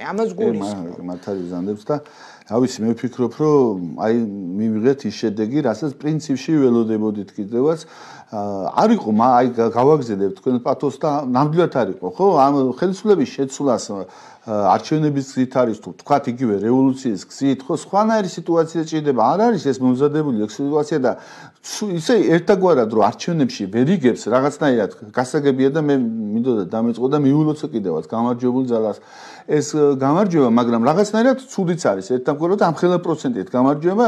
ამას გულისხმობ. მათ არის ზანდებს და ავისი მე ვფიქრობ რომ აი მივიღეთ ის შედეგი, რასაც პრინციპში ველოდებოდით კიდევაც არ იყო აი გავაგზავნებთ თქვენ პათოს და ნამდვილად არ იყო ხო ამ ხელისუფლების შეცვლას არჩევნების გზით არის თუ თქვათ იგივე რევოლუციის გზით ხო სხვანაირი სიტუაცია ჭირდება არ არის ეს მომზადებული სიტუაცია და ისე ერთგვარად რომ არჩევნებში ვერ იგებს რაღაცნაირად გასაგებია და მე მინდოდა დამეწყო და მიულოცო კიდევაც გამარჯვებულ ძალას ეს გამარჯვება მაგრამ რაღაცნაირად ცუდიც არის ერთგვარად ამხელა პროცენტით გამარჯვება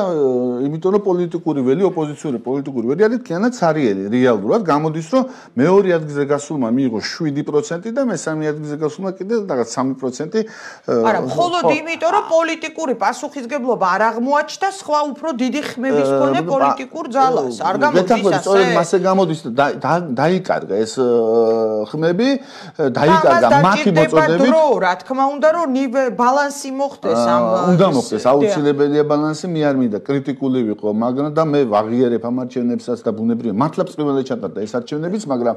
იმიტომ რომ პოლიტიკური ველი ოპოზიციური პოლიტიკური ველი არის კიანად სარიელი რეალურად გამოდის რომ მეორე ადგილზე გასულმა მიიღო 7% და მესამე ადგილზე გასულმა კიდე რაღაც 3% არა, მხოლოდ იმიტომ რომ პოლიტიკური პასუხისგებლობა არ აღმოაჩნდა სხვა უფრო დიდი ხმების მქონე პოლიტიკურ ძალას. არ გამოდის ასე. სწორედ მასე გამოდის და დაიკარგა ეს ხმები, დაიკარგა მათი მოწოდებით. რა თქმა უნდა, რომ ბალანსი მოხდეს ამ უნდა მოხდეს, აუცილებელია ბალანსი, მე არ მინდა კრიტიკული ვიყო, მაგრამ და მე ვაღიარებ ამ არჩევნებსაც და ბუნებრივია. მართლა წვიმელი ჩატარდა ეს არჩევნებიც, მაგრამ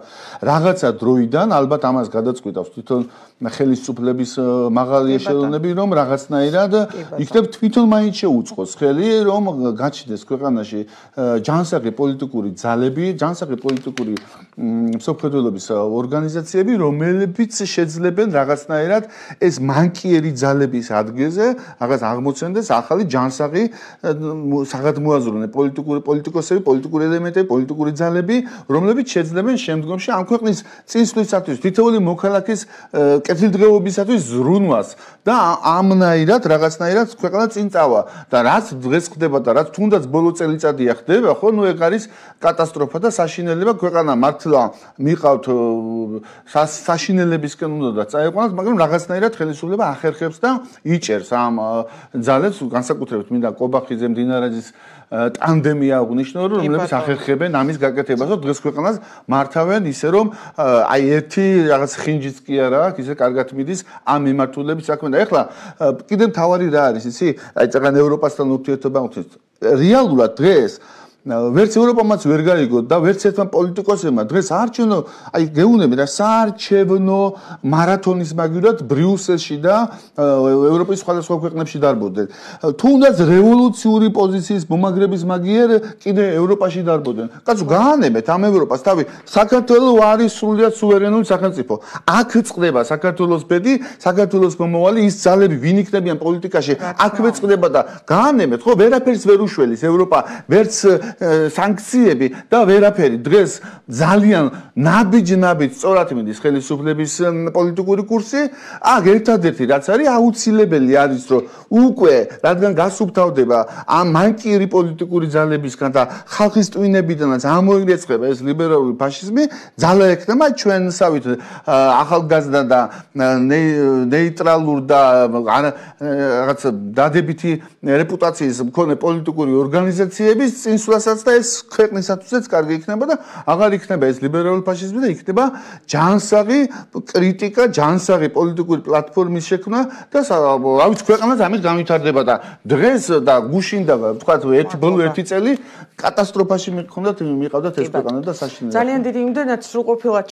რაღაცა დროიდან ალბათ ამას გადაწყვიტავს თვითონ ხელისუფლების მაღალი ეშელონები რომ რაღაცნაირად იქნებ თვითონ მაინც შეუწყოს ხელი რომ გაჩნდეს ქვეყანაში ჯანსაღი პოლიტიკური ძალები, ჯანსაღი პოლიტიკური მსოფლმხედველობის ორგანიზაციები, რომლებიც შეძლებენ რაღაცნაირად ეს მანკიერი ძალების ადგილზე რაღაც აღმოცენდეს ახალი ჯანსაღი საგადმოაზროვნე პოლიტიკოსები, პოლიტიკური ელემენტები, პოლიტიკური ძალები, რომლებიც შეძლებენ შემდგომში ამ ქვეყნის წინსვლისათვის თითოეული მოქალაქის კეთილდღეობისათვის ზრუნვას და ამნაირად რაღაცნაირად ქვეყანა წინ წავა და რაც დღეს ხდება და რაც თუნდაც ბოლო წელიწადია ხდება ხო ნუ ეგ არის კატასტროფა და საშინელება ქვეყანა მართლა მიყავთ საშინელებისკენ უნდა და წაიყვანოთ მაგრამ რაღაცნაირად ხელისუფლება ახერხებს და იჭერს ამ ძალებს განსაკუთრებით მინდა კობახიძე მდინარაძის ტანდემი აღნიშნო რომ რომლებიც ახერხებენ ამის გაკეთებას რომ დღეს ქვეყანას მართავენ ისე რომ აი ერთი რაღაც ხინჯიც კი არა აქვს ისე კარგად მიდის ამ მიმართულებით საქმე და ეხლა კიდევ თავარი რა არის იცი აი წეგან ევროპასთან ურთიერთობა რეალურად დღეს ვერც ევროპამაც ვერ გაიგო და ვერც ერთმა პოლიტიკოსებმა დღეს არჩევნო აი გეუბნები რა საარჩევნო მარათონის მაგივრად ბრიუსელში და ევროპის სხვადასხვა ქვეყნებში დარბოდნენ თუნდაც რევოლუციური პოზიციის მომაგრების მაგიერ კიდე ევროპაში დარბოდნენ კაცო გაანებეთ ამ ევროპას თავი საქართველოს არის სრულიად სუვერენული სახელმწიფო აქ წყდება საქართველოს ბედი საქართველოს მომავალი ის ძალები ვინ იქნებიან პოლიტიკაში აქვე წყდება და გაანებეთ ხო ვერაფერს ვერ უშველის ევროპა ვერც სანქციები და ვერაფერი დღეს ძალიან ნაბიჯ სწორად მიდის ხელისუფლების პოლიტიკური კურსი აქ ერთადერთი რაც არის აუცილებელი არის რომ უკვე რადგან გასუფთავდება ამ მანკიერი პოლიტიკური ძალებისგან და ხალხის ტვინებიდანაც ამოირეცხება ეს ლიბერალური ფაშიზმი ძალა ექნება ჩვენსავით ახალგაზრდა და ნეიტრალურ და რაღაც დადებითი რეპუტაციის მქონე პოლიტიკური ორგანიზაციების წინსვლასაც და ეს ქვეყნისათვისაც კარგი იქნება და აღარ იქნება ეს ლიბერალური ფაშიზმი და იქნება ჯანსაღი კრიტიკა, ჯანსაღი პოლიტიკური პლატფორმის შექმნა და რა ვიცი ქვეყანაც ამით განვითარდება და დღეს და გუშინდა ვთქვათ ერთი წელი კატასტროფაში მიყავდათ ეს ქვეყანა და საშინელება. ძალიან დიდი იმდენად სრულყოფილად